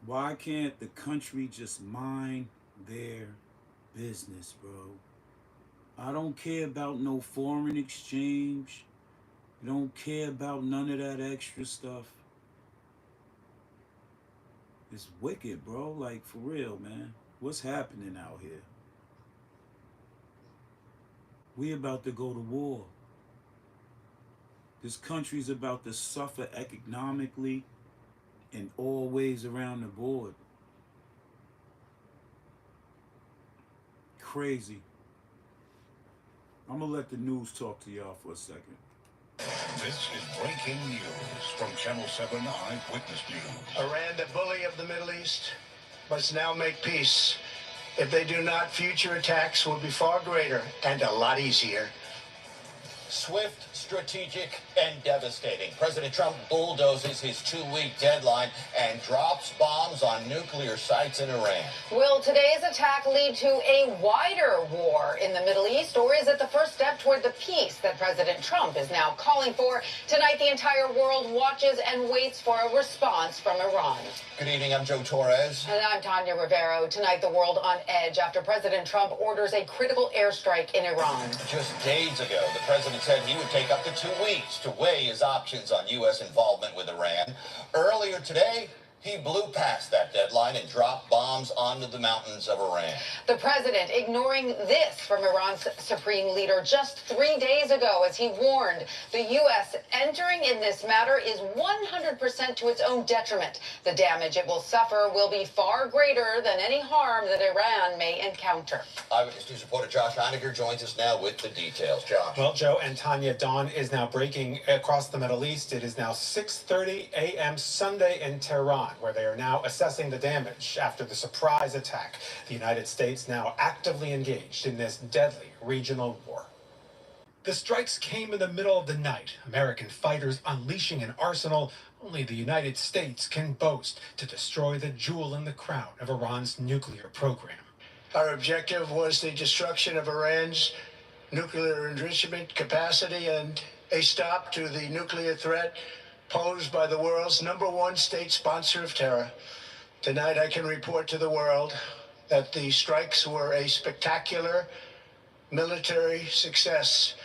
Why can't the country just mind their business, bro? I don't care about no foreign exchange. I don't care about none of that extra stuff. It's wicked, bro. Like, for real, man. What's happening out here? We about to go to war. This country's about to suffer economically in all ways around the board. Crazy. I'm gonna let the news talk to y'all for a second. This is breaking news from Channel 7 Eyewitness News. Iran, the bully of the Middle East, must now make peace. If they do not, future attacks will be far greater and a lot easier. Swift, strategic, and devastating. President Trump bulldozes his 2-week deadline and drops bombs on nuclear sites in Iran. Will today's attack lead to a wider war in the Middle East, or is it the first step toward the peace that President Trump is now calling for? Tonight, the entire world watches and waits for a response from Iran. Good evening, I'm Joe Torres. And I'm Tanya Rivero. Tonight, the world on edge after President Trump orders a critical airstrike in Iran. Just days ago, the president said he would take up to 2 weeks to weigh his options on U.S. involvement with Iran. Earlier today, he blew past that deadline and dropped bombs onto the mountains of Iran. The president ignoring this from Iran's supreme leader just 3 days ago as he warned the U.S. entering in this matter is 100% to its own detriment. The damage it will suffer will be far greater than any harm that Iran may encounter. Eyewitness News reporter Josh Einiger joins us now with the details. Josh. Well, Joe and Tanya, dawn is now breaking across the Middle East. It is now 6:30 a.m. Sunday in Tehran, where they are now assessing the damage after the surprise attack. The United States now actively engaged in this deadly regional war. The strikes came in the middle of the night. American fighters unleashing an arsenal only the United States can boast to destroy the jewel in the crown of Iran's nuclear program. Our objective was the destruction of Iran's nuclear enrichment capacity and a stop to the nuclear threat posed by the world's #1 state sponsor of terror. Tonight, I can report to the world that the strikes were a spectacular military success.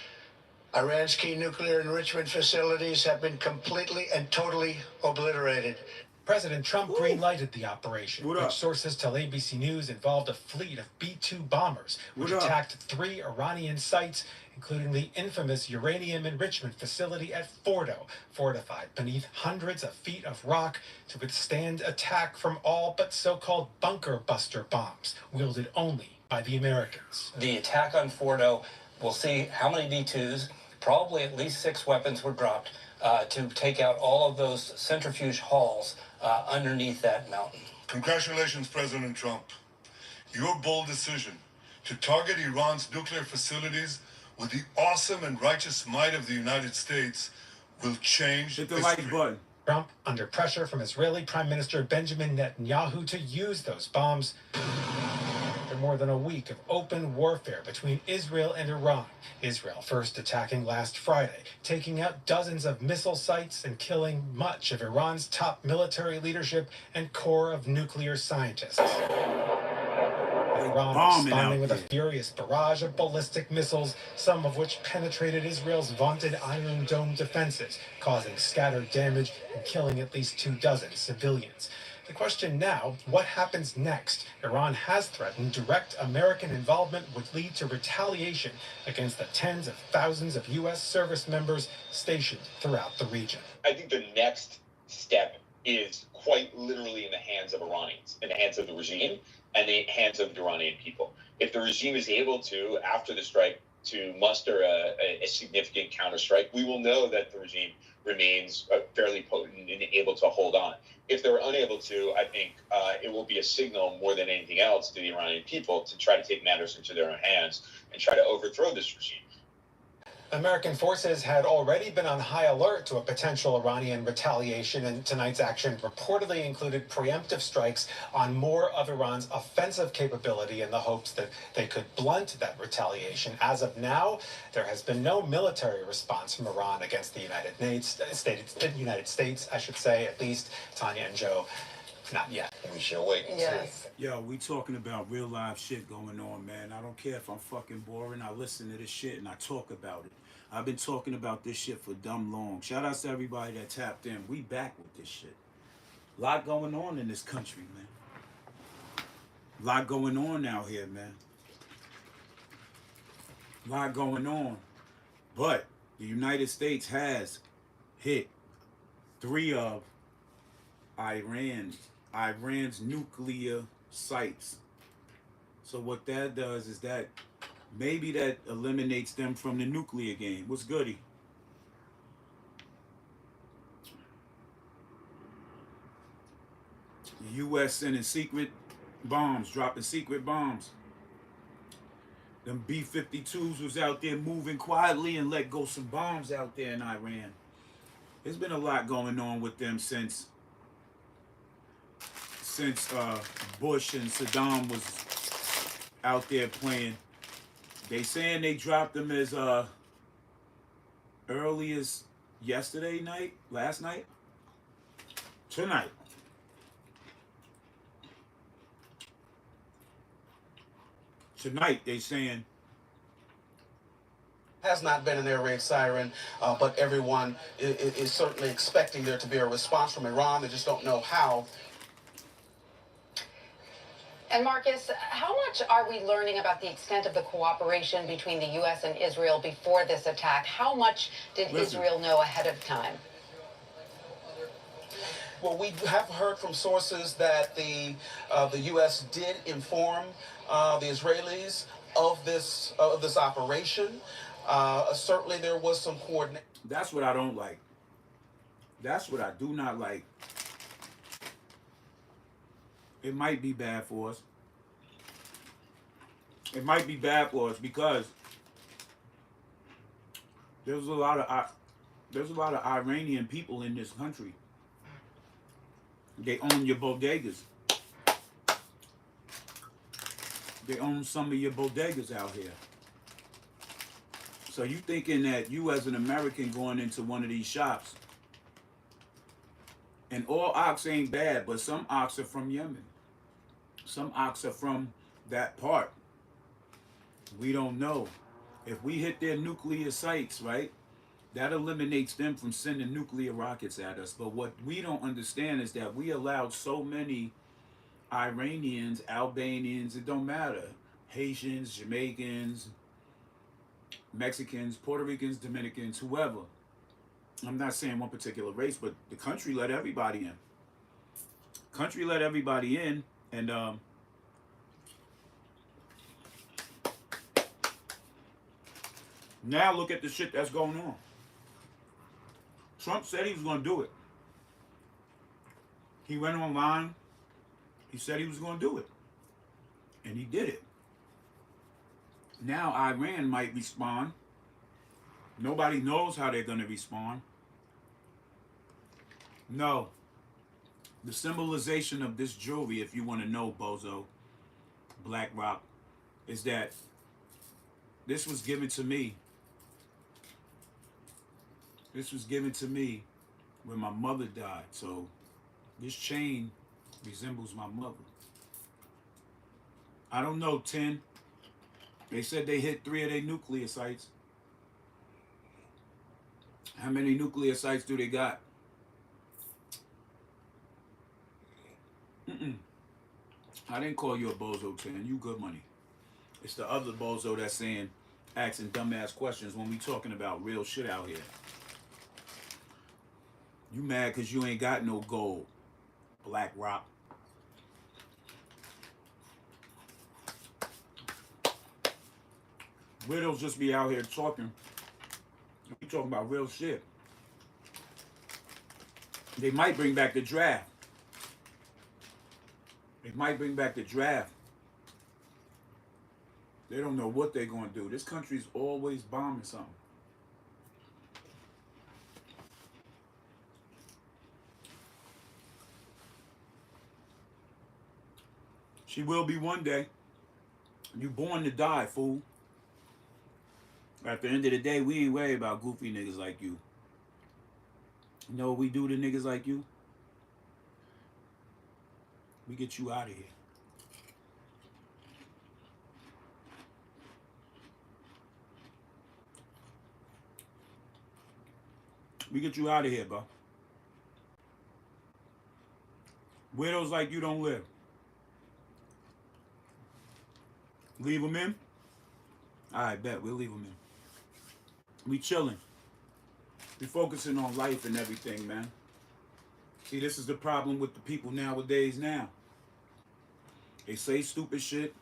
Iran's key nuclear enrichment facilities have been completely and totally obliterated. President Trump green-lighted the operation, What which up? sources tell ABC News involved a fleet of B-2 bombers, which What up? attacked 3 Iranian sites, including the infamous uranium enrichment facility at Fordo, fortified beneath hundreds of feet of rock to withstand attack from all but so-called bunker buster bombs, wielded only by the Americans. The attack on Fordo, we'll see how many B-2s, probably at least 6 weapons were dropped to take out all of those centrifuge halls underneath that mountain. Congratulations, President Trump. Your bold decision to target Iran's nuclear facilities with the awesome and righteous might of the United States will change Hit the history. like button. Trump, under pressure from Israeli Prime Minister Benjamin Netanyahu to use those bombs. After more than a week of open warfare between Israel and Iran, Israel first attacking last Friday, taking out dozens of missile sites and killing much of Iran's top military leadership and core of nuclear scientists. Iran bombing responding out with a there. furious barrage of ballistic missiles, some of which penetrated Israel's vaunted Iron Dome defenses, causing scattered damage and killing at least 24 civilians. The question now, what happens next? Iran has threatened direct American involvement would lead to retaliation against the tens of thousands of U.S. service members stationed throughout the region. I think the next step is quite literally in the hands of Iranians, in the hands of the regime and the hands of the Iranian people. If the regime is able to, after the strike, to muster a significant counterstrike, we will know that the regime remains fairly potent and able to hold on. If they're unable to, I think it will be a signal more than anything else to the Iranian people to try to take matters into their own hands and try to overthrow this regime. American forces had already been on high alert to a potential Iranian retaliation, and tonight's action reportedly included preemptive strikes on more of Iran's offensive capability in the hopes that they could blunt that retaliation. As of now, there has been no military response from Iran against the United States, I should say, at least. Tanya and Joe, not yet. We shall wait and see. Yo, we talking about real live shit going on, man. I don't care if I'm fucking boring. I listen to this shit and I talk about it. I've been talking about this shit for dumb long. Shout out to everybody that tapped in. We back with this shit. A lot going on in this country, man. A lot going on out here, man. A lot going on. But the United States has hit 3 of Iran's nuclear sites. So what that does is that maybe that eliminates them from the nuclear game. What's goody? The U.S. sending secret bombs, dropping secret bombs. Them B-52s was out there moving quietly and let go some bombs out there in Iran. There's been a lot going on with them since Bush and Saddam was out there playing. They saying they dropped them as early as yesterday night, last night, tonight. Tonight they saying has not been an air raid siren, but everyone is certainly expecting there to be a response from Iran. They just don't know how. And Marcus, how much are we learning about the extent of the cooperation between the U.S. and Israel before this attack? How much did Israel know ahead of time? Well, we have heard from sources that the U.S. did inform the Israelis of this operation. Certainly, there was some coordination. That's what I don't like. That's what I do not like. It might be bad for us. It might be bad for us because there's a lot of Iranian people in this country. They own your bodegas. They own some of your bodegas out here. So you thinking that you as an American going into one of these shops, and all ox ain't bad, but some ox are from Yemen. Some ox are from that part. We don't know. If we hit their nuclear sites, right, that eliminates them from sending nuclear rockets at us. But what we don't understand is that we allowed so many Iranians, Albanians, it don't matter, Haitians, Jamaicans, Mexicans, Puerto Ricans, Dominicans, whoever. I'm not saying one particular race, but the country let everybody in. Country let everybody in, and now look at the shit that's going on. Trump said he was going to do it. He went online. He said he was going to do it. And he did it. Now Iran might respond. Nobody knows how they're going to respond. No. The symbolization of this jewelry, if you want to know, Bozo, Black Rock, is that this was given to me. This was given to me when my mother died. So this chain resembles my mother. I don't know, 10. They said they hit 3 of their nuclear sites. How many nuclear sites do they got? I didn't call you a bozo, 10. You good money. It's the other bozo that's saying, asking dumbass questions when we talking about real shit out here. You mad because you ain't got no gold, Black Rock. Widows just be out here talking. We talking about real shit. They might bring back the draft. They might bring back the draft. They don't know what they're going to do. This country's always bombing something. She will be one day. You born to die, fool. At the end of the day, we ain't worried about goofy niggas like you. You know what we do to niggas like you? We get you out of here. We get you out of here, bro. Widows like you don't live. Leave them in? I bet we'll leave them in. We chilling. We focusing on life and everything, man. See, this is the problem with the people nowadays now. They say stupid shit,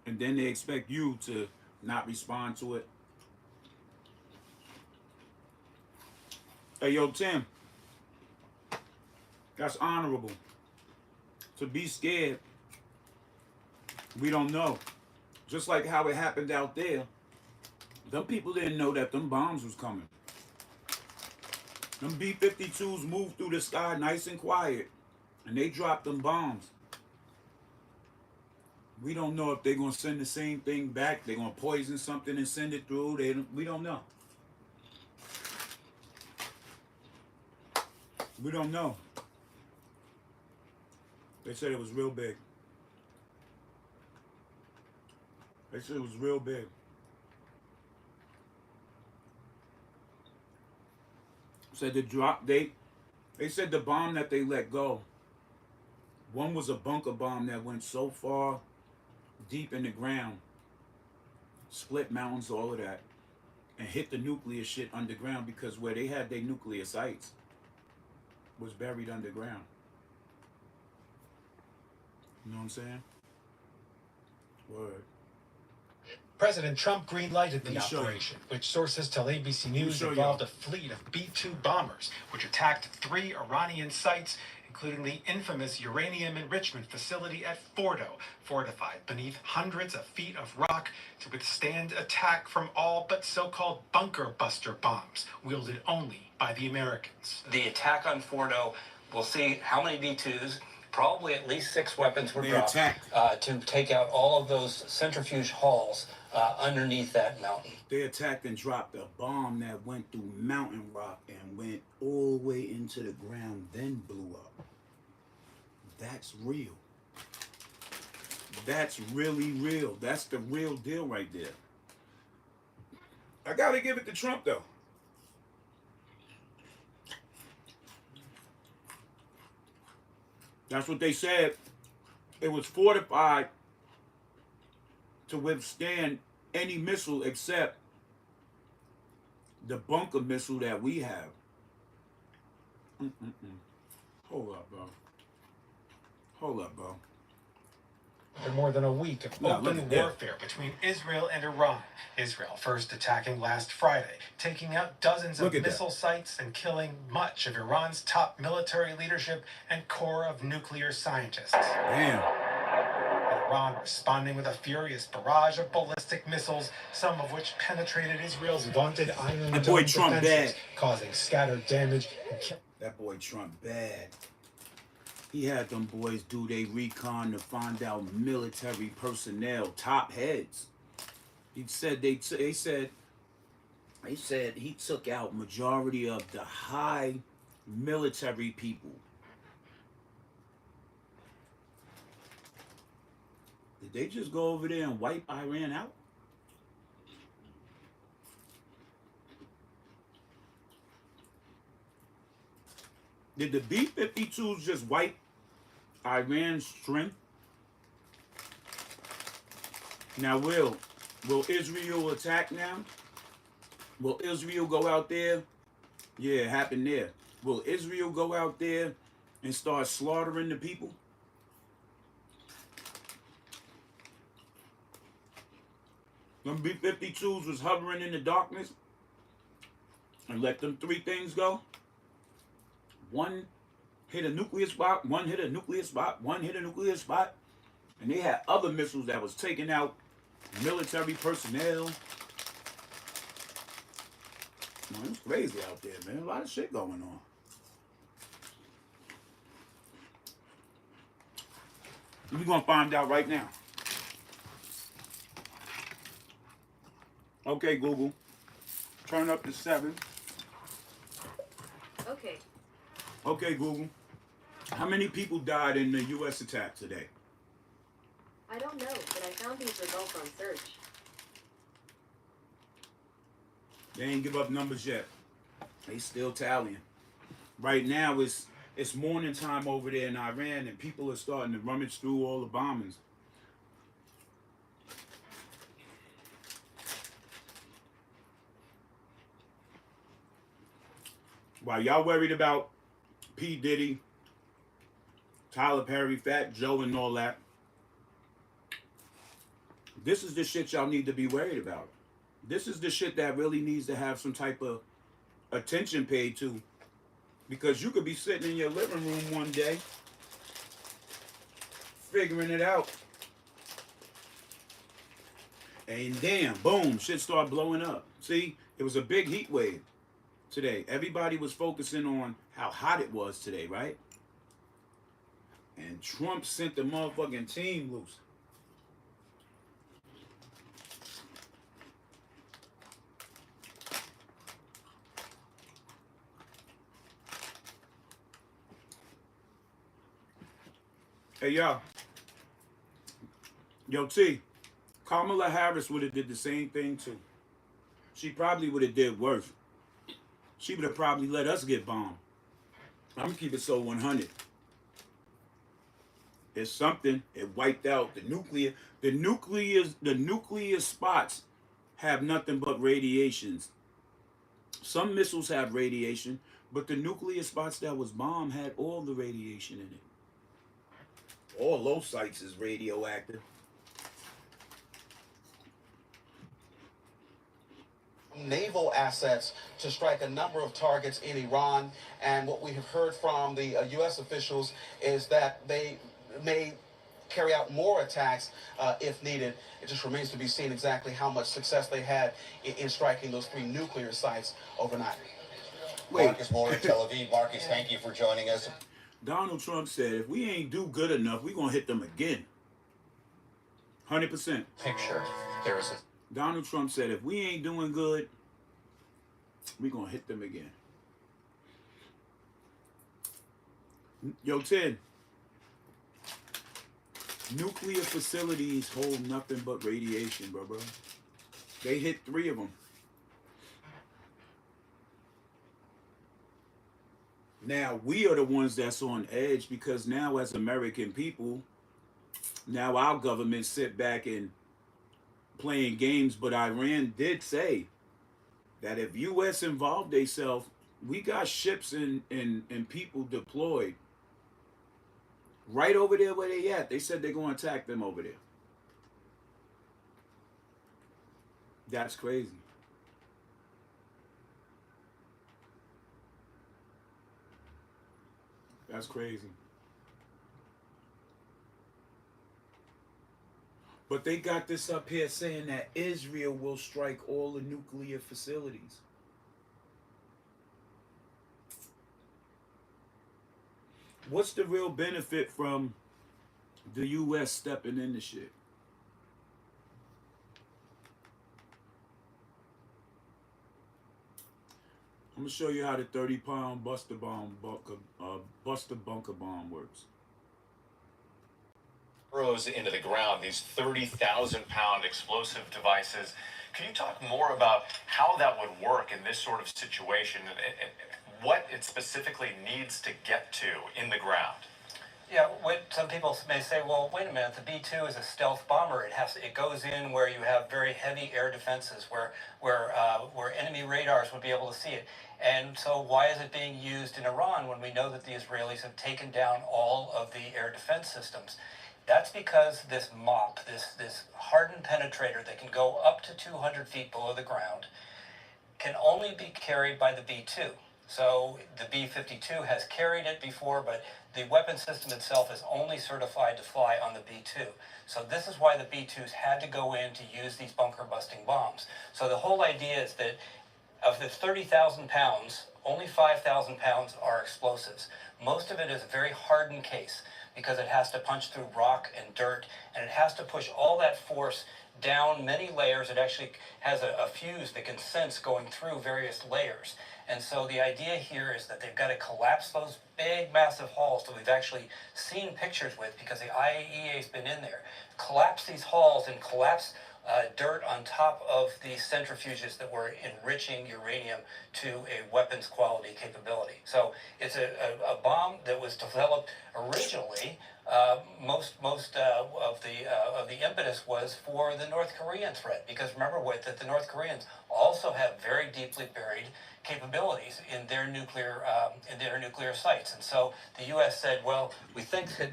and then they expect you to not respond to it. Hey, yo, Tim. That's honorable. To be scared, we don't know. Just like how it happened out there. Them people didn't know that them bombs was coming. Them B-52s moved through the sky nice and quiet, and they dropped them bombs. We don't know if they're going to send the same thing back. They're going to poison something and send it through. We don't know. We don't know. They said it was real big. They said it was real big. Said the drop date. They said the bomb that they let go. One was a bunker bomb that went so far deep in the ground, split mountains, all of that, and hit the nuclear shit underground, because where they had their nuclear sites was buried underground. You know what I'm saying? Word. President Trump green-lighted the Let me show you. operation, which sources tell ABC News show involved y'all. a fleet of B-2 bombers, which attacked 3 Iranian sites, including the infamous uranium enrichment facility at Fordo, fortified beneath hundreds of feet of rock to withstand attack from all but so-called bunker buster bombs, wielded only by the Americans. The attack on Fordo, we'll see how many B-2s, probably at least 6 weapons were dropped to take out all of those centrifuge halls underneath that mountain. They attacked and dropped a bomb that went through mountain rock and went all the way into the ground, then blew up. That's real. That's really real. That's the real deal right there. I gotta give it to Trump, though. That's what they said. It was fortified to withstand any missile except the bunker missile that we have. Hold up, bro. Hold up, bro. After more than a week of open warfare between Israel and Iran, Israel first attacking last Friday, taking out dozens of missile sites and killing much of Iran's top military leadership and core of nuclear scientists. Damn. Iran responding with a furious barrage of ballistic missiles, some of which penetrated Israel's vaunted Iron Dome defenses, causing scattered damage and killing. That boy Trump bad. He had them boys do their recon to find out military personnel, top heads. He said they said he took out majority of the high military people. Did they just go over there and wipe Iran out? Did the B-52s just wipe Iran's strength? Now, will Israel attack now? Will Israel go out there? Yeah, it happened there. Will Israel go out there and start slaughtering the people? Them B-52s was hovering in the darkness and let them 3 things go. One hit a nuclear spot, one hit a nuclear spot, one hit a nuclear spot. And they had other missiles that was taking out military personnel. Man, it's crazy out there, man. A lot of shit going on. We're going to find out right now. Okay, Google. Turn up to 7. Okay. Okay, Google. How many people died in the U.S. attack today? I don't know, but I found these results on search. They ain't give up numbers yet. They still tallying. Right now, it's morning time over there in Iran, and people are starting to rummage through all the bombings. While y'all worried about P. Diddy, Tyler Perry, Fat Joe, and all that, this is the shit y'all need to be worried about. This is the shit that really needs to have some type of attention paid to. Because you could be sitting in your living room one day, figuring it out. And damn, boom, shit started blowing up. See, it was a big heat wave today. Everybody was focusing on how hot it was today, right? And Trump sent the motherfucking team loose. Hey, y'all. Yo, T, Kamala Harris would have did the same thing, too. She probably would have did worse. She would have probably let us get bombed. I'm going to keep it so 100. It's something. It wiped out the nuclear. The nuclear spots have nothing but radiations. Some missiles have radiation, but the nuclear spots that was bombed had all the radiation in it. All those sites is radioactive. Naval assets to strike a number of targets in Iran. And what we have heard from the U.S. officials is that they may carry out more attacks if needed. It just remains to be seen exactly how much success they had in striking those 3 nuclear sites overnight. Marcus Moore in Tel Aviv. Marcus, thank you for joining us. Donald Trump said, if we ain't do good enough, we're going to hit them again. 100%. Picture. There is a Donald Trump said, if we ain't doing good, we're going to hit them again. Yo, Ted, nuclear facilities hold nothing but radiation, bro. They hit 3 of them. Now, we are the ones that's on edge because now as American people, now our government sit back and playing games, but Iran did say that if U.S. involved themselves, we got ships and people deployed right over there where they at. They said they're going to attack them over there. That's crazy. That's crazy. But they got this up here saying that Israel will strike all the nuclear facilities. What's the real benefit from the U.S. stepping in the shit? I'm gonna show you how the 30-pound Buster bunker bomb works. Burrows into the ground, these 30,000-pound explosive devices. Can you talk more about how that would work in this sort of situation and what it specifically needs to get to in the ground? Yeah, some people may say, well, wait a minute, the B-2 is a stealth bomber. It goes in where you have very heavy air defenses, where enemy radars would be able to see it. And so why is it being used in Iran when we know that the Israelis have taken down all of the air defense systems? That's because this MOP, this hardened penetrator that can go up to 200 feet below the ground, can only be carried by the B-2. So the B-52 has carried it before, but the weapon system itself is only certified to fly on the B-2. So this is why the B-2s had to go in to use these bunker-busting bombs. So the whole idea is that of the 30,000 pounds, only 5,000 pounds are explosives. Most of it is a very hardened case because it has to punch through rock and dirt, and it has to push all that force down many layers. It actually has a fuse that can sense going through various layers. And so the idea here is that they've got to collapse those big, massive halls that we've actually seen pictures with because the IAEA has been in there. Collapse these halls and collapse dirt on top of these centrifuges that were enriching uranium to a weapons quality capability. So it's a bomb that was developed originally. Most of the impetus was for the North Korean threat, because remember that the North Koreans also have very deeply buried capabilities in their nuclear sites, and so the U.S. said, well, we think that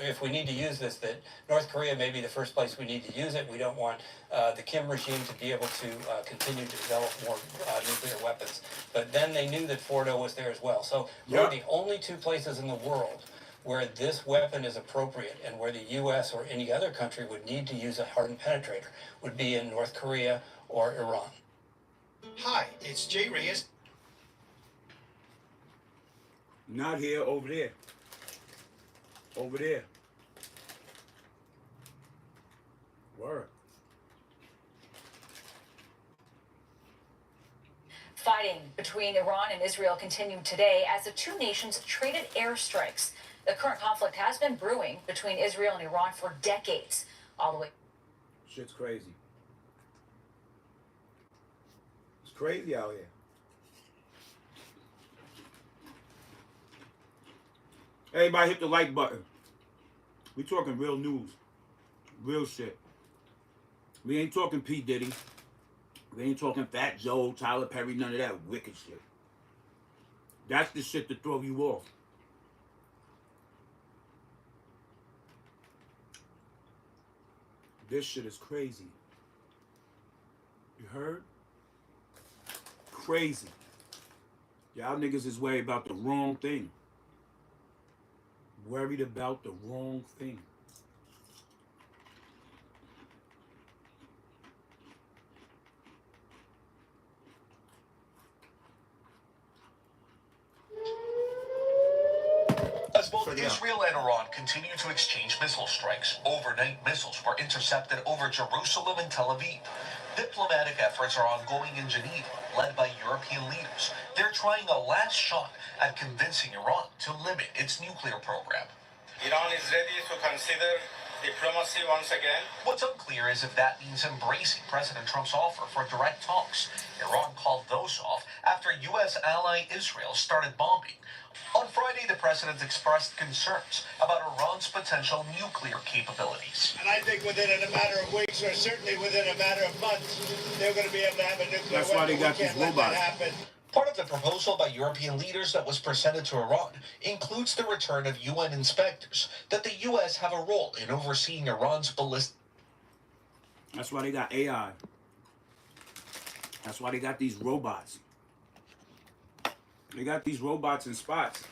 if we need to use this, that North Korea may be the first place we need to use it. We don't want the Kim regime to be able to continue to develop more nuclear weapons. But then they knew that Fordo was there as well. So we're the only two places in the world where this weapon is appropriate and where the U.S. or any other country would need to use a hardened penetrator would be in North Korea or Iran. Hi, it's Jay Reyes. Not here, over there. Over there. Word. Fighting between Iran and Israel continued today as the two nations traded airstrikes. The current conflict has been brewing between Israel and Iran for decades, all the way. Shit's crazy. It's crazy out here. Everybody hit the like button. We talking real news. Real shit. We ain't talking P. Diddy. We ain't talking Fat Joe, Tyler Perry, none of that wicked shit. That's the shit to throw you off. This shit is crazy. You heard? Crazy. Y'all niggas is worried about the wrong thing. Worried about the wrong thing. As both Israel and Iran continue to exchange missile strikes, overnight missiles were intercepted over Jerusalem and Tel Aviv. Diplomatic efforts are ongoing in Geneva, led by European leaders. They're trying a last shot at convincing Iran to limit its nuclear program. Iran is ready to consider diplomacy once again. What's unclear is if that means embracing President Trump's offer for direct talks. Iran called those off after U.S. ally Israel started bombing. On Friday, the president expressed concerns about Iran's potential nuclear capabilities. And I think within a matter of weeks, or certainly within a matter of months, they're going to be able to have a nuclear weapon. That's why they got these robots. Part of the proposal by European leaders that was presented to Iran includes the return of UN inspectors, that the U.S. have a role in overseeing Iran's ballistic. That's why they got AI. That's why they got these robots. They got these robots in spots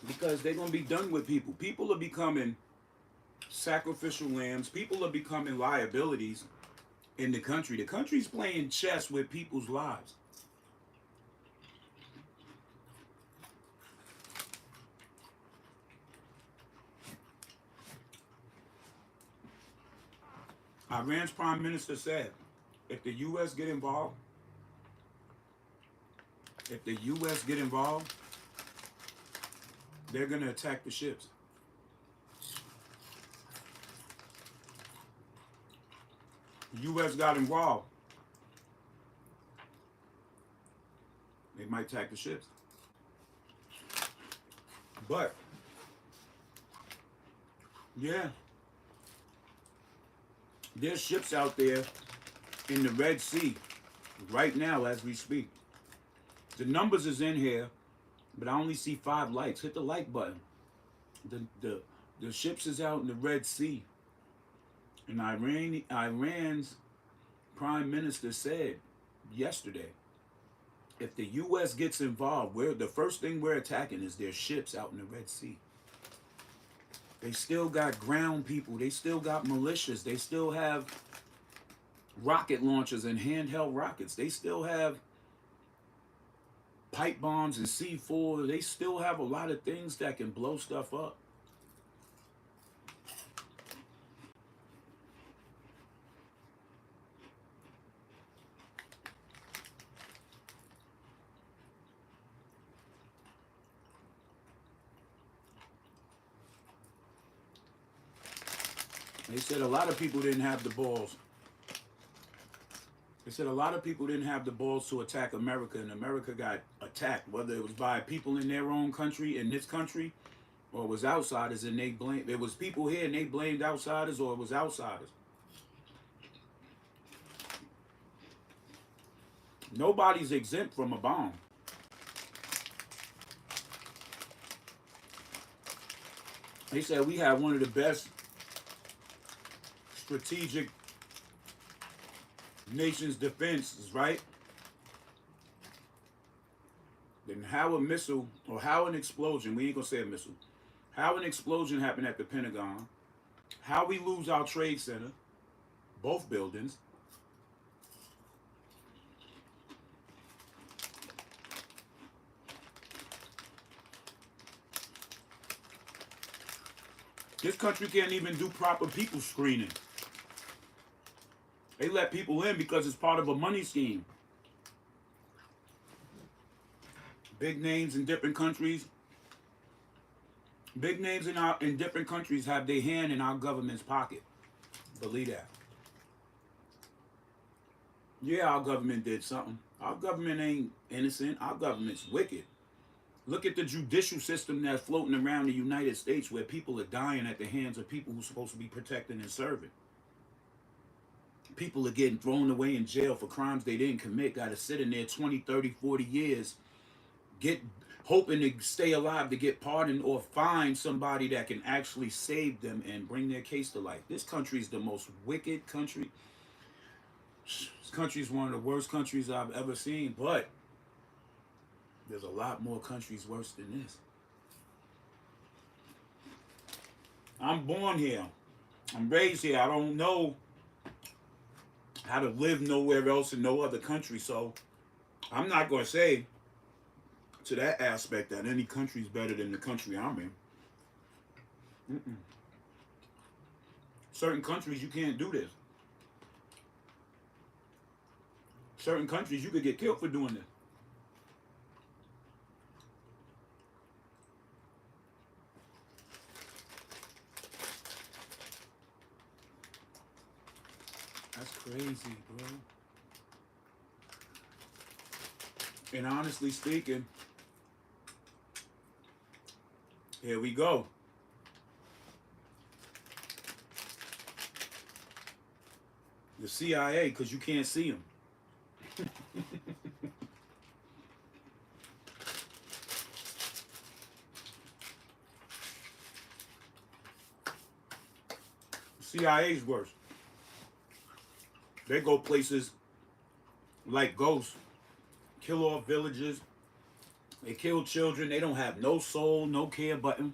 because they're going to be done with people. People are becoming sacrificial lambs. People are becoming liabilities in the country. The country's playing chess with people's lives. Iran's prime minister said, if the U.S. get involved, they're going to attack the ships. The U.S. got involved. They might attack the ships. But, yeah, there's ships out there in the Red Sea right now as we speak. The numbers is in here, but I only see 5 likes. Hit the like button. The ships is out in the Red Sea. And Iran's prime minister said yesterday, if the U.S. gets involved, the first thing we're attacking is their ships out in the Red Sea. They still got ground people. They still got militias. They still have rocket launchers and handheld rockets. They still have pipe bombs and C4. They still have a lot of things that can blow stuff up. They said a lot of people didn't have the balls. They said a lot of people didn't have the balls to attack America, and America got attacked, whether it was by people in their own country, in this country, or it was outsiders, and they blamed. It was people here, and they blamed outsiders, or it was outsiders. Nobody's exempt from a bomb. They said we have one of the best strategic nation's defenses, right? Then how a missile or how an explosion, we ain't gonna say a missile, how an explosion happened at the Pentagon, how we lose our trade center, both buildings. This country can't even do proper people screening. They let people in because it's part of a money scheme. Big names in different countries. Big names in different countries have their hand in our government's pocket. Believe that. Yeah, our government did something. Our government ain't innocent. Our government's wicked. Look at the judicial system that's floating around the United States where people are dying at the hands of people who's supposed to be protecting and serving. People are getting thrown away in jail for crimes they didn't commit, got to sit in there 20, 30, 40 years, hoping to stay alive to get pardoned or find somebody that can actually save them and bring their case to life. This country is the most wicked country. This country is one of the worst countries I've ever seen, but there's a lot more countries worse than this. I'm born here. I'm raised here. I don't know how to live nowhere else in no other country, so I'm not going to say to that aspect that any country's better than the country I'm in. Certain countries, you can't do this. Certain countries, you could get killed for doing this. That's crazy, bro. And honestly speaking, here we go. The CIA, because you can't see them. CIA's worse. They go places like ghosts, kill off villages. They kill children. They don't have no soul, no care button.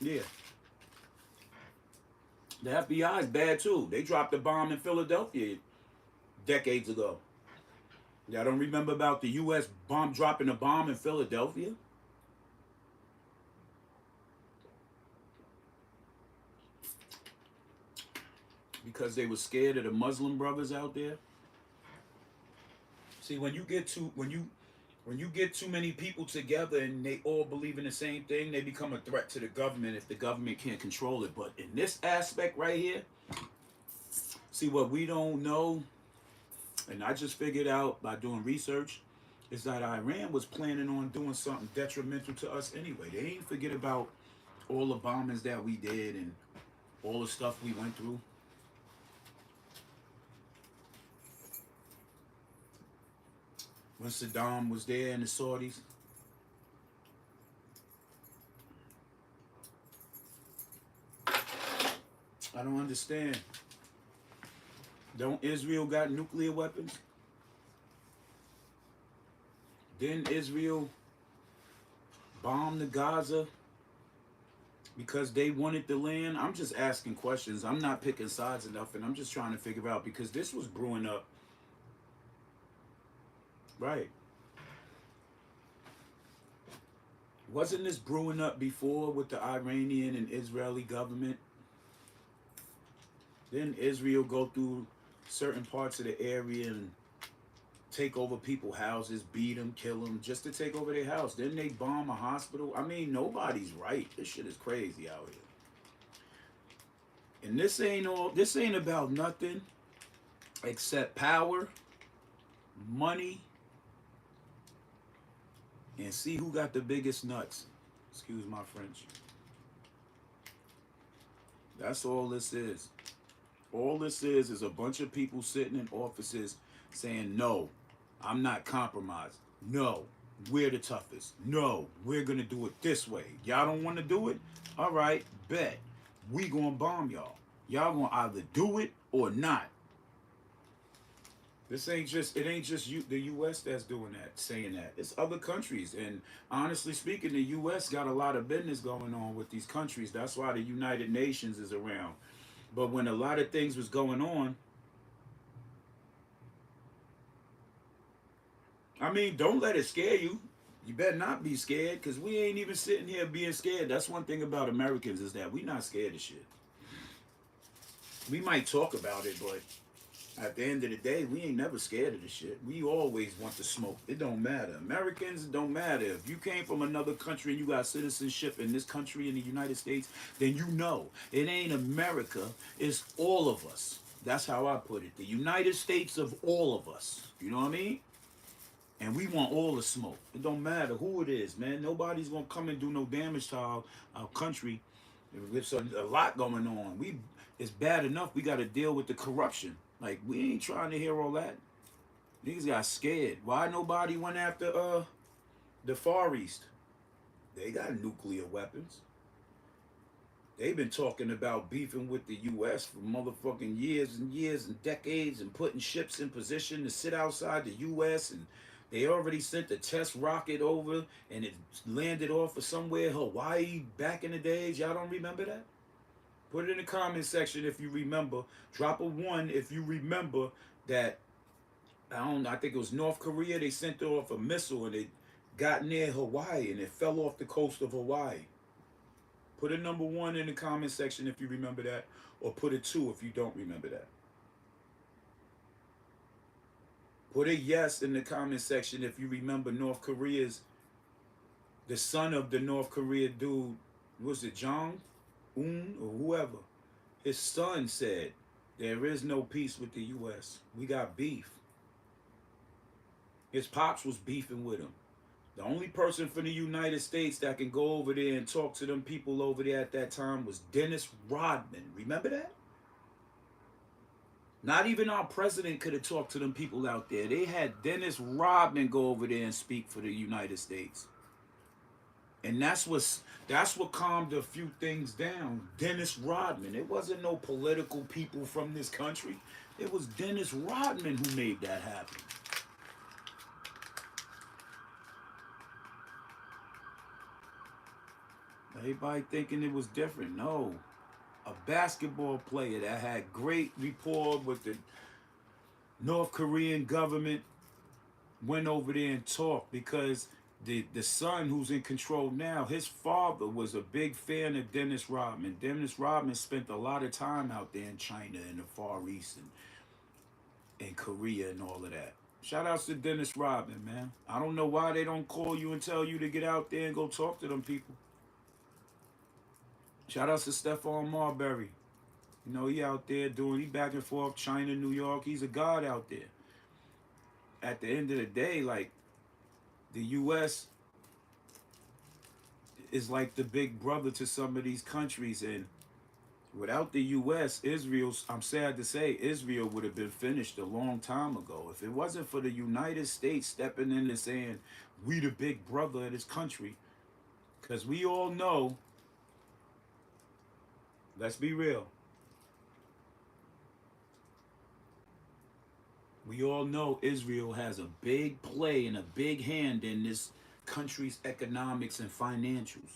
Yeah. The FBI is bad too. They dropped a bomb in Philadelphia decades ago. Y'all don't remember about the U.S. dropping a bomb in Philadelphia? Because they were scared of the Muslim brothers out there. See, when you get too many people together and they all believe in the same thing, they become a threat to the government if the government can't control it. But in this aspect right here, see what we don't know, and I just figured out by doing research, is that Iran was planning on doing something detrimental to us anyway. They ain't forget about all the bombings that we did and all the stuff we went through. When Saddam was there and the Saudis. I don't understand. Don't Israel got nuclear weapons? Didn't Israel bomb the Gaza because they wanted the land? I'm just asking questions. I'm not picking sides enough, and I'm just trying to figure out, because this was brewing up Right. Wasn't this brewing up before with the Iranian and Israeli government? Didn't Israel go through certain parts of the area and take over people's houses, beat them, kill them, just to take over their house? Didn't they bomb a hospital? I mean, nobody's right. This shit is crazy out here. And this ain't about nothing except power, money, and see who got the biggest nuts. Excuse my French. That's all this is. All this is a bunch of people sitting in offices saying, no, I'm not compromised. No, we're the toughest. No, we're going to do it this way. Y'all don't want to do it? All right, bet. We going to bomb y'all. Y'all going to either do it or not. It ain't just the U.S. that's doing that, saying that. It's other countries. And honestly speaking, the U.S. got a lot of business going on with these countries. That's why the United Nations is around. But when a lot of things was going on, I mean, don't let it scare you. You better not be scared, because we ain't even sitting here being scared. That's one thing about Americans, is that we not scared of shit. We might talk about it, but at the end of the day, we ain't never scared of the shit. We always want to smoke. It don't matter. Americans, it don't matter. If you came from another country and you got citizenship in this country, in the United States, then you know. It ain't America, it's all of us. That's how I put it. The United States of all of us. You know what I mean? And we want all the smoke. It don't matter who it is, man. Nobody's gonna come and do no damage to our country. There's a lot going on. It's bad enough we got to deal with the corruption. Like, we ain't trying to hear all that. Niggas got scared. Why nobody went after the Far East? They got nuclear weapons. They've been talking about beefing with the U.S. for motherfucking years and years and decades, and putting ships in position to sit outside the U.S. And they already sent a test rocket over, and it landed off of somewhere, Hawaii, back in the days. Y'all don't remember that? Put it in the comment section if you remember. Drop a 1 if you remember that. I think it was North Korea. They sent off a missile and it got near Hawaii and it fell off the coast of Hawaii. Put a number 1 in the comment section if you remember that, or put a 2 if you don't remember that. Put a yes in the comment section if you remember North Korea's, the son of the North Korea dude, was it Jong Un or whoever? His son said, there is no peace with the U.S. We got beef. His pops was beefing with him. The only person from the United States that can go over there and talk to them people over there at that time was Dennis Rodman. Remember that? Not even our president could have talked to them people out there. They had Dennis Rodman go over there and speak for the United States. And that's what calmed a few things down. Dennis Rodman. It wasn't no political people from this country. It was Dennis Rodman who made that happen. Everybody thinking it was different. No. A basketball player that had great rapport with the North Korean government went over there and talked, because the son who's in control now, his father was a big fan of Dennis Rodman. Dennis Rodman spent a lot of time out there in China and the Far East and Korea and all of that. Shout outs to Dennis Rodman, man. I don't know why they don't call you and tell you to get out there and go talk to them people. Shout outs to Stephon Marbury. You know, he out there he back and forth, China, New York. He's a god out there. At the end of the day, like, the U.S. is like the big brother to some of these countries. And without the U.S., I'm sad to say, Israel would have been finished a long time ago. If it wasn't for the United States stepping in and saying, we the big brother of this country. Because we all know, let's be real, we all know Israel has a big play and a big hand in this country's economics and financials.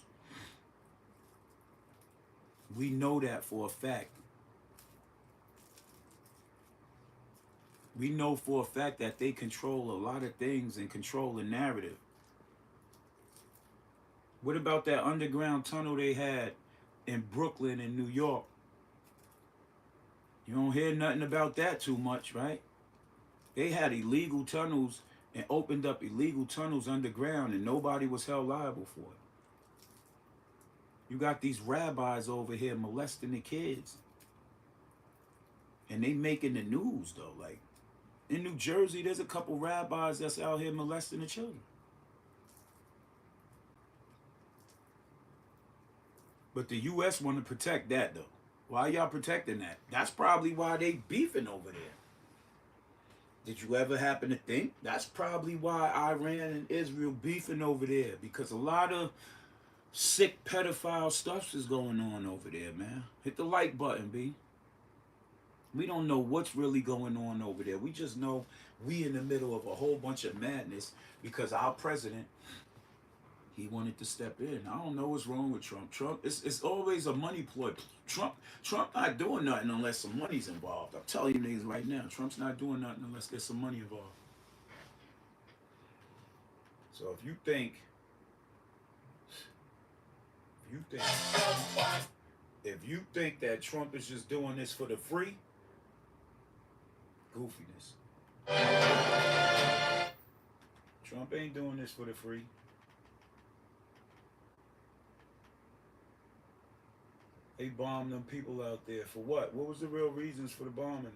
We know that for a fact. We know for a fact that they control a lot of things and control the narrative. What about that underground tunnel they had in Brooklyn and New York? You don't hear nothing about that too much, right? They had illegal tunnels and opened up illegal tunnels underground and nobody was held liable for it. You got these rabbis over here molesting the kids. And they making the news though. Like in New Jersey, there's a couple rabbis that's out here molesting the children. But the U.S. want to protect that though. Why y'all protecting that? That's probably why they beefing over there. Did you ever happen to think? That's probably why Iran and Israel beefing over there. Because a lot of sick pedophile stuff is going on over there, man. Hit the like button, B. We don't know what's really going on over there. We just know we in the middle of a whole bunch of madness because our president, he wanted to step in. I don't know what's wrong with Trump. Trump, it's always a money ploy. Trump not doing nothing unless some money's involved. I'm telling you niggas right now, Trump's not doing nothing unless there's some money involved. So if you think that Trump is just doing this for the free, goofiness. Trump ain't doing this for the free. They bombed them people out there for what? What was the real reasons for the bombing them?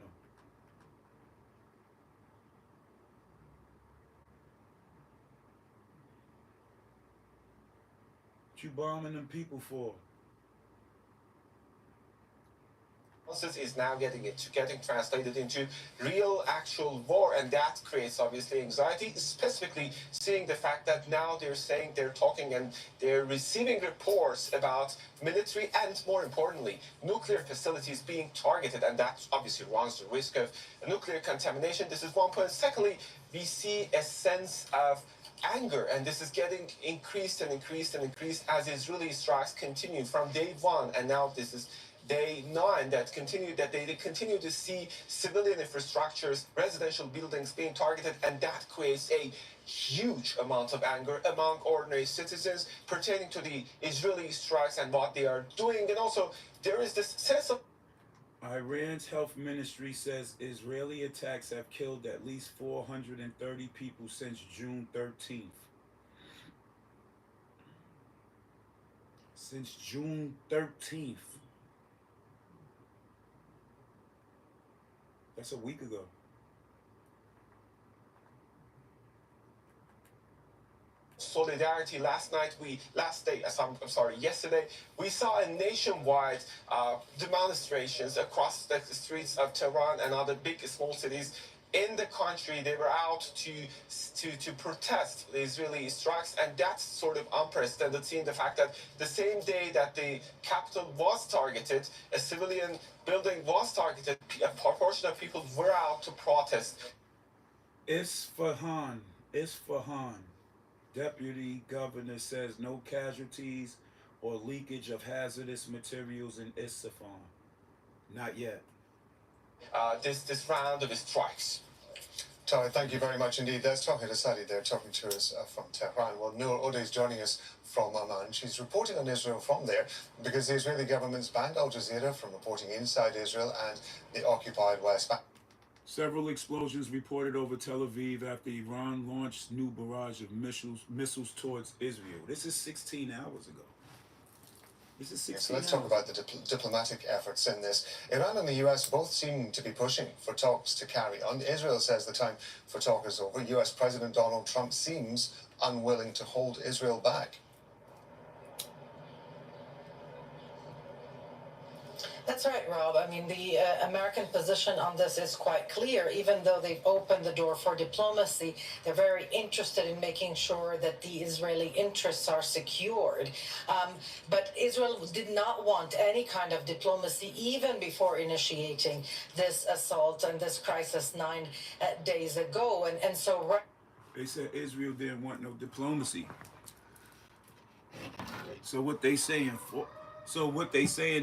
What you bombing them people for? Is now getting translated into real actual war, and that creates obviously anxiety, specifically seeing the fact that now they're saying they're talking and they're receiving reports about military and, more importantly, nuclear facilities being targeted, and that obviously runs the risk of nuclear contamination. This is one point. Secondly, we see a sense of anger, and this is getting increased and increased and increased as Israeli strikes continue from day one, and now this is day 9 that they continue to see civilian infrastructures, residential buildings being targeted, and that creates a huge amount of anger among ordinary citizens pertaining to the Israeli strikes and what they are doing. And also there is this sense of Iran's health ministry says Israeli attacks have killed at least 430 people since June 13th. Since June 13th. That's a week ago. Solidarity yesterday we saw a nationwide demonstrations across the streets of Tehran and other big small cities in the country. They were out to protest the Israeli strikes, and that's sort of unprecedented, seeing the fact that the same day that the capital was targeted, a civilian building was targeted, a proportion of people were out to protest. Isfahan. Deputy governor says no casualties or leakage of hazardous materials in Isfahan. Not yet. This round of strikes. Tari, thank you very much indeed. That's Tari Asadi there talking to us from Tehran. Well, Noor Ode is joining us from Amman. She's reporting on Israel from there because the Israeli government's banned Al Jazeera from reporting inside Israel and the occupied West Bank. Several explosions reported over Tel Aviv after Iran launched new barrage of missiles towards Israel. This is 16 hours ago. So let's talk about the diplomatic efforts in this. Iran and the US both seem to be pushing for talks to carry on. Israel says the time for talk is over. US President Donald Trump seems unwilling to hold Israel back. That's right, Rob. I mean, the American position on this is quite clear. Even though they've opened the door for diplomacy, they're very interested in making sure that the Israeli interests are secured. But Israel did not want any kind of diplomacy even before initiating this assault and this crisis 9 days ago. And so... They said Israel didn't want no diplomacy. So what they saying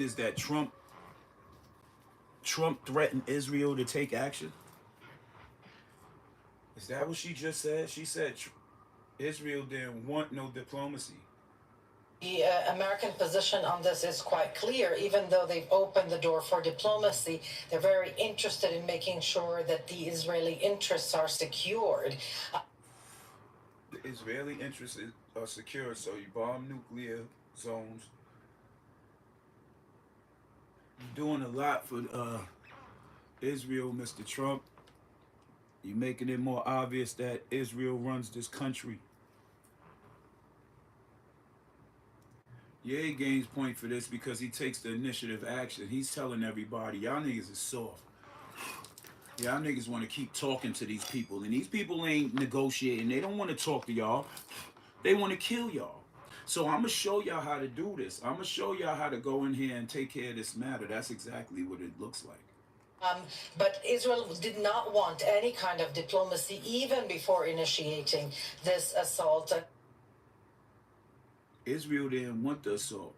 is that Trump threatened Israel to take action. Is that what she just said? She said Israel didn't want no diplomacy. The American position on this is quite clear. Even though they've opened the door for diplomacy, they're very interested in making sure that the Israeli interests are secured. The Israeli interests are secure, so you bomb nuclear zones. You're doing a lot for Israel, Mr. Trump. You're making it more obvious that Israel runs this country. Ye gains point for this because he takes the initiative action. He's telling everybody, y'all niggas is soft. Y'all niggas want to keep talking to these people, and these people ain't negotiating. They don't want to talk to y'all. They want to kill y'all. So I'm going to show y'all how to do this. I'm going to show y'all how to go in here and take care of this matter. That's exactly what it looks like. But Israel did not want any kind of diplomacy even before initiating this assault. Israel didn't want the assault.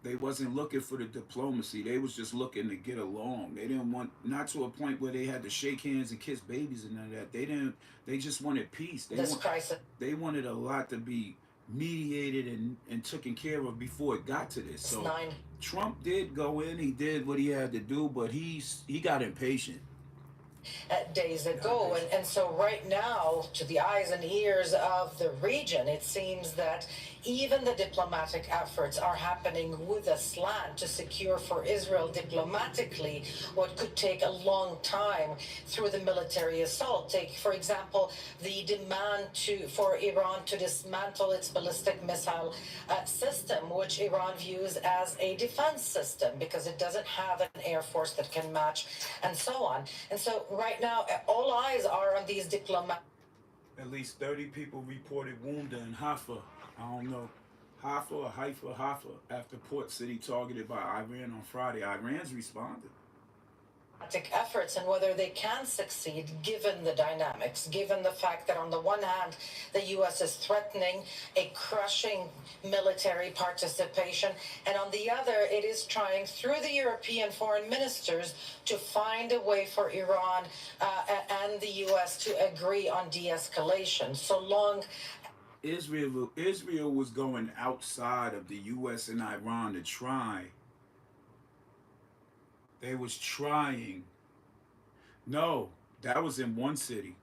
They wasn't looking for the diplomacy. They was just looking to get along. They didn't want, not to a point where they had to shake hands and kiss babies and none of that. They didn't. They just wanted peace. They wanted a lot to be mediated and taken care of before it got to this. So Trump did go in. He did what he had to do, but he got impatient. Days ago. And so right now, to the eyes and ears of the region, it seems that even the diplomatic efforts are happening with a slant to secure for Israel diplomatically what could take a long time through the military assault. Take, for example, the demand for Iran to dismantle its ballistic missile system, which Iran views as a defense system because it doesn't have an air force that can match, and so on. And so right now, all eyes are on these diplomats. At least 30 people reported wounded in Haifa. I don't know, Haifa or Haifa, after Port City targeted by Iran on Friday. Iran's responded. Efforts and whether they can succeed given the dynamics, given the fact that on the one hand, the U.S. is threatening a crushing military participation, and on the other, it is trying through the European foreign ministers to find a way for Iran and the U.S. to agree on de-escalation. So long Israel was going outside of the U.S. and Iran to try. They was trying. No, that was in one city.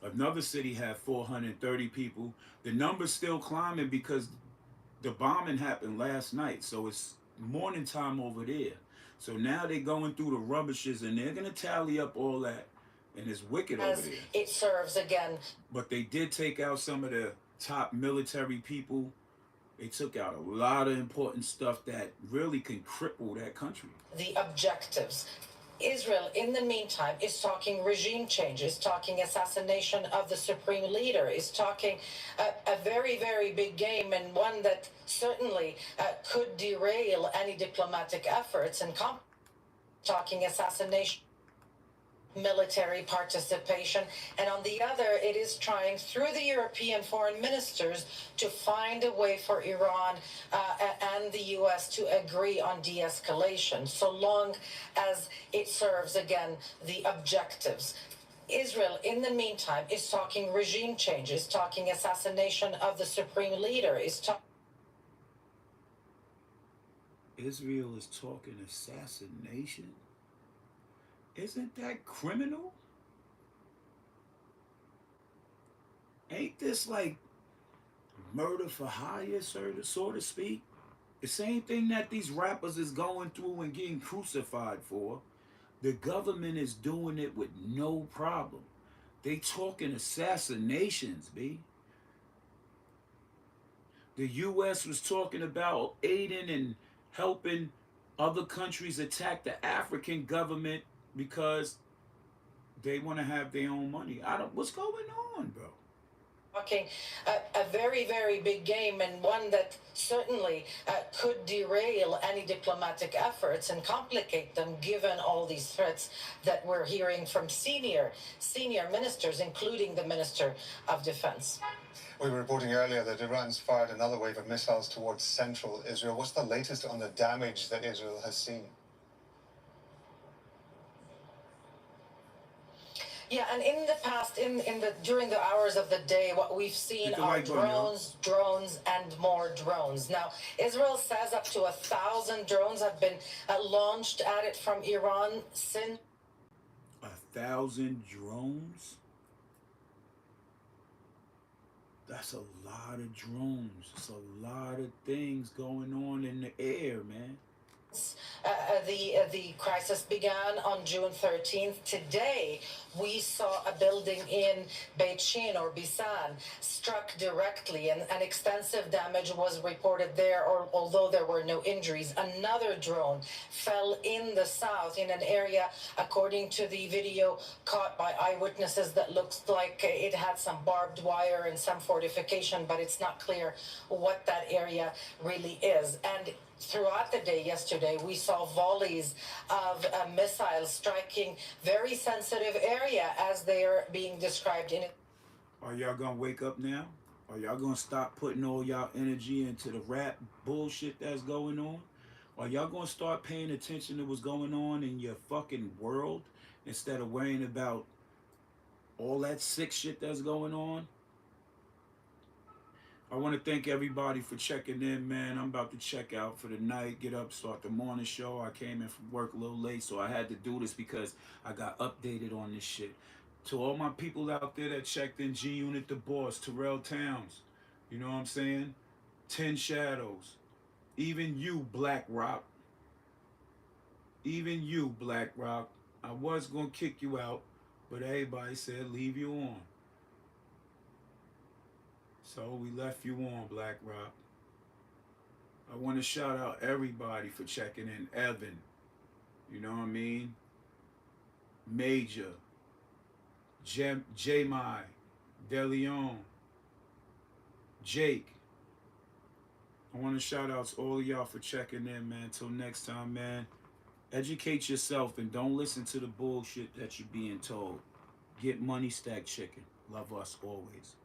Another city had 430 people. The number's still climbing because the bombing happened last night. So it's morning time over there. So now they're going through the rubbishes and they're going to tally up all that. And it's wicked over there. It serves again. But they did take out some of the top military people. They took out a lot of important stuff that really can cripple that country. The objectives. Israel, in the meantime, is talking regime change, is talking assassination of the supreme leader, is talking a very, very big game, and one that certainly could derail any diplomatic efforts, and talking assassination, military participation, and on the other, it is trying through the European foreign ministers to find a way for Iran and the U.S. to agree on de-escalation, so long as it serves, again, the objectives. Israel, in the meantime, is talking regime change, is talking assassination of the supreme leader, is talking... Israel is talking assassination? Isn't that criminal? Ain't this like murder for hire, so to speak? The same thing that these rappers is going through and getting crucified for. The government is doing it with no problem. They talking assassinations, B. The U.S. was talking about aiding and helping other countries attack the African government because they want to have their own money. What's going on, bro? Talking a very, very big game, and one that certainly could derail any diplomatic efforts and complicate them, given all these threats that we're hearing from senior ministers, including the Minister of Defense. We were reporting earlier that Iran's fired another wave of missiles towards central Israel. What's the latest on the damage that Israel has seen? Yeah, and in the past, during the hours of the day, what we've seen are drones, and more drones. Now, Israel says up to 1,000 drones have been launched at it from Iran since. 1,000 drones? That's a lot of drones. It's a lot of things going on in the air, man. The crisis began on June 13th. Today, we saw a building in Beit Shean or Bisan struck directly, and extensive damage was reported there, although there were no injuries. Another drone fell in the south in an area, according to the video caught by eyewitnesses, that looks like it had some barbed wire and some fortification, but it's not clear what that area really is. And throughout the day yesterday, we saw volleys of missiles striking very sensitive area as they are being described in it. Are y'all gonna wake up now? Are y'all gonna stop putting all y'all energy into the rap bullshit that's going on? Are y'all gonna start paying attention to what's going on in your fucking world instead of worrying about all that sick shit that's going on? I want to thank everybody for checking in, man. I'm about to check out for the night, get up, start the morning show. I came in from work a little late, so I had to do this because I got updated on this shit. To all my people out there that checked in, G Unit the Boss, Terrell Towns, you know what I'm saying? 10 Shadows. Even you, Black Rock. Even you, Black Rock. I was going to kick you out, but everybody said leave you on. So we left you on, Black Rock. I want to shout out everybody for checking in. Evan, you know what I mean? Major, J-Mai, DeLeon, Jake. I want to shout out to all of y'all for checking in, man. Till next time, man. Educate yourself and don't listen to the bullshit that you're being told. Get money, stack chicken. Love us always.